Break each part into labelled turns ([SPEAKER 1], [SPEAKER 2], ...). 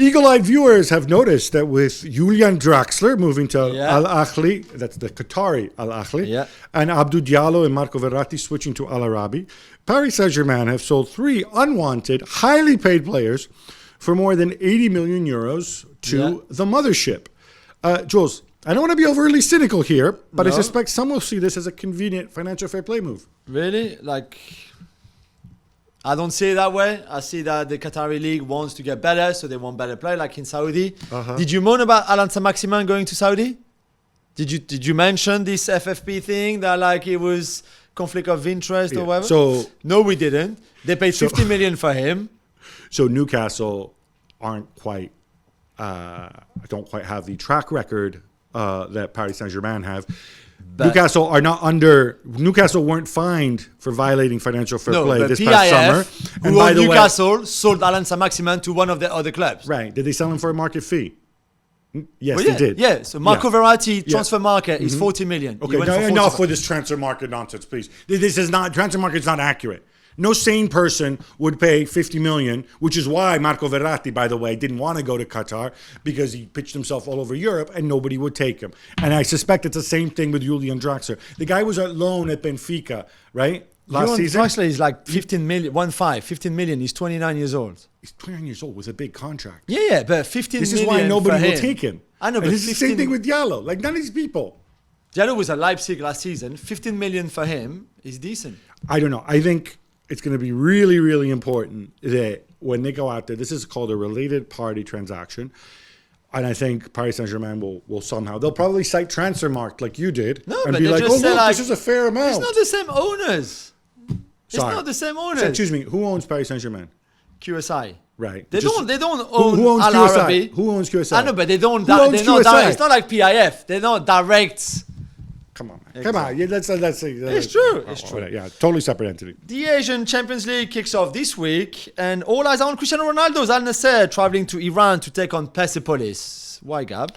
[SPEAKER 1] Eagle-eyed viewers have noticed that with Julian Draxler moving to Al Ahli, that's the Qatari Al Ahli, and Abdou Diallo and Marco Veratti switching to Al Arabi, Paris Saint-Germain have sold 3 unwanted, highly paid players for more than 80 million euros to the mothership. Jules, I don't want to be overly cynical here, but I suspect some will see this as a convenient financial fair play move.
[SPEAKER 2] Really? I don't see it that way. I see that the Qatari league wants to get better, so they want better play, like in Saudi. Did you moan about Al Saint-Maximin going to Saudi? Did you mention this FFP thing that it was conflict of interest or whatever?
[SPEAKER 1] So
[SPEAKER 2] no, we didn't. They paid 50 million for him.
[SPEAKER 1] So Newcastle don't quite have the track record that Paris Saint-Germain have. But Newcastle weren't fined for violating financial fair play this past summer.
[SPEAKER 2] And by the Newcastle sold Al Saint-Maximin to one of the other clubs.
[SPEAKER 1] Right. Did they sell him for a market fee? Yes, they did.
[SPEAKER 2] Yeah. So Marco Verratti transfer market is 40 million.
[SPEAKER 1] Okay, enough with this transfer market nonsense, please. Transfer market is not accurate. No sane person would pay 50 million, which is why Marco Verratti, by the way, didn't want to go to Qatar, because he pitched himself all over Europe and nobody would take him. And I suspect it's the same thing with Julian Draxler. The guy was at loan at Benfica, right? Last season.
[SPEAKER 2] Draxler is like 15 million. He's 29 years old.
[SPEAKER 1] He's 29 years old with a big contract.
[SPEAKER 2] Yeah, but 15 million.
[SPEAKER 1] This is why nobody will take him.
[SPEAKER 2] I know, but
[SPEAKER 1] it's the same thing with Diallo. None of these people.
[SPEAKER 2] Diallo was at Leipzig last season. 15 million for him is decent.
[SPEAKER 1] I don't know. I think it's going to be really, really important that when they go out there, this is called a related party transaction. And I think Paris Saint-Germain will somehow, they'll probably cite Transfermarkt like you did.
[SPEAKER 2] No,
[SPEAKER 1] and
[SPEAKER 2] but
[SPEAKER 1] be
[SPEAKER 2] they
[SPEAKER 1] like,
[SPEAKER 2] just say
[SPEAKER 1] this is a fair amount.
[SPEAKER 2] It's not the same owners.
[SPEAKER 1] Sorry.
[SPEAKER 2] It's not the same owners.
[SPEAKER 1] So, excuse me, who owns Paris Saint-Germain?
[SPEAKER 2] QSI.
[SPEAKER 1] Right.
[SPEAKER 2] They don't own
[SPEAKER 1] who owns
[SPEAKER 2] Al
[SPEAKER 1] QSI?
[SPEAKER 2] Arabi.
[SPEAKER 1] Who owns QSI?
[SPEAKER 2] I know, but they don't.
[SPEAKER 1] Who owns QSI?
[SPEAKER 2] It's not like PIF. They don't direct.
[SPEAKER 1] Come on, man. Exactly. Come on. Yeah, let's
[SPEAKER 2] it's true. It's true.
[SPEAKER 1] Yeah, totally separate entity.
[SPEAKER 2] The Asian Champions League kicks off this week, and all eyes are on Cristiano Ronaldo's Al Nassr traveling to Iran to take on Persepolis. Why, Gab?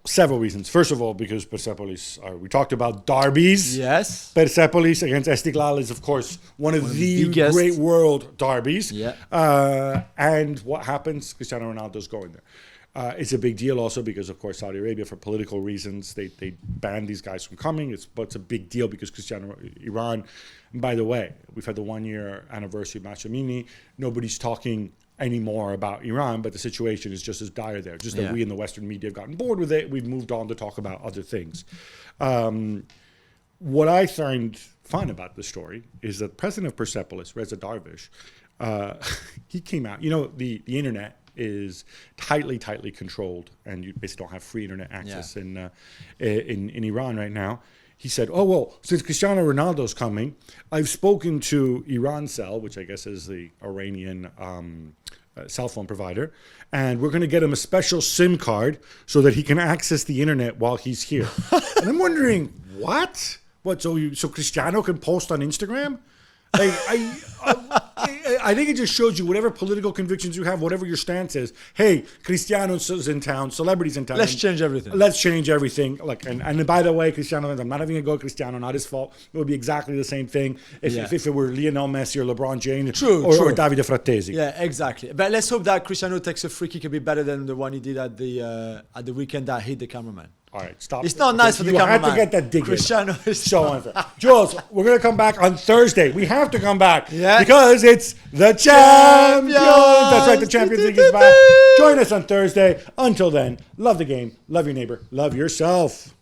[SPEAKER 1] Several reasons. First of all, because Persepolis we talked about derbies.
[SPEAKER 2] Yes.
[SPEAKER 1] Persepolis against Esteghlal is, of course, one of the great world derbies.
[SPEAKER 2] Yeah.
[SPEAKER 1] And what happens? Cristiano Ronaldo's going there. It's a big deal also because, of course, Saudi Arabia, for political reasons, they banned these guys from coming. But it's a big deal because Iran, and by the way, we've had the 1-year anniversary of Mashamini. Nobody's talking anymore about Iran, but the situation is just as dire there. Just that we in the Western media have gotten bored with it. We've moved on to talk about other things. What I find fun about the story is that the president of Persepolis, Reza Darvish, he came out. The internet is tightly controlled, and you basically don't have free internet access in Iran right now. He said, since Cristiano Ronaldo's coming, I've spoken to Iran Cell, which I guess is the Iranian cell phone provider, and we're going to get him a special SIM card so that he can access the internet while he's here. And I'm wondering, what? So Cristiano can post on Instagram? I think it just shows you whatever political convictions you have, whatever your stance is. Hey, Cristiano's in town, celebrities in town.
[SPEAKER 2] Let's change everything.
[SPEAKER 1] And by the way, Cristiano, I'm not even going to go Cristiano, not his fault. It would be exactly the same thing if it were Lionel Messi or LeBron James or Davide Frattesi.
[SPEAKER 2] Yeah, exactly. But let's hope that Cristiano takes a free kick a bit better than the one he did at the weekend that hit the cameraman.
[SPEAKER 1] All right, stop.
[SPEAKER 2] It's not nice for the cameraman.
[SPEAKER 1] You had to get that dig
[SPEAKER 2] Cristiano
[SPEAKER 1] in.
[SPEAKER 2] is
[SPEAKER 1] so unfair. Jules, we're going to come back on Thursday. We have to come back because it's the Champions. That's right, the Champions League is back. Join us on Thursday. Until then, love the game, love your neighbor, love yourself.